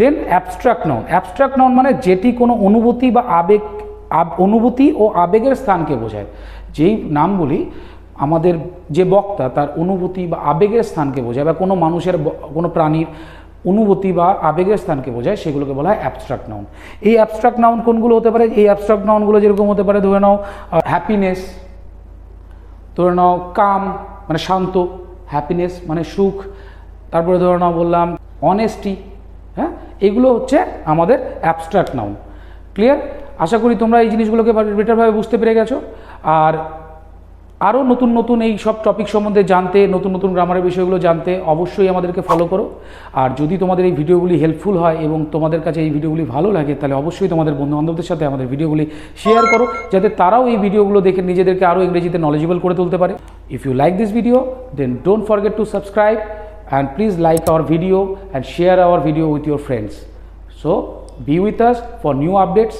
দেন abstract noun মানে যেটি কোনো অনুভূতি বা অনুভূতি ও আবেগের স্থানকে বোঝায়। যেই নামগুলি আমাদের যে বক্তা তার অনুভূতি বা আবেগের স্থানকে বোঝায়, বা কোনো মানুষের কোনো প্রাণীর অনুভূতি বা আবেগের স্থানকে বোঝায়, সেগুলোকে বলা হয় অ্যাবস্ট্রাক্ট নাউন। এই অ্যাবস্ট্রাক্ট নাউন কোনগুলো হতে পারে? এই অ্যাবস্ট্রাক্ট নাউনগুলো যেরকম হতে পারে, ধরে নাও হ্যাপিনেস, ধরে নাও কাম মানে শান্ত, হ্যাপিনেস মানে সুখ, তারপরে ধরে নাও বললাম অনেস্টি। হ্যাঁ, এগুলো হচ্ছে আমাদের অ্যাবস্ট্রাক্ট নাউন। ক্লিয়ার? আশা করি তোমরা এই জিনিসগুলোকে বেটারভাবে বুঝতে পেরে গেছো। আর আরও নতুন নতুন এই সব টপিক সম্বন্ধে জানতে, নতুন নতুন গ্রামারের বিষয়গুলো জানতে অবশ্যই আমাদেরকে ফলো করো। আর যদি তোমাদের এই ভিডিওগুলি হেল্পফুল হয় এবং তোমাদের কাছে এই ভিডিওগুলি ভালো লাগে, তাহলে অবশ্যই তোমাদের বন্ধুবান্ধবদের সাথে আমাদের ভিডিওগুলি শেয়ার করো, যাতে তারাও এই ভিডিওগুলো দেখে নিজেদেরকে আরও ইংরেজিতে নলেজেবল করে তুলতে পারে। If you like this video, then don't forget to subscribe and please like our video and share our video with your friends. So be with us for new updates.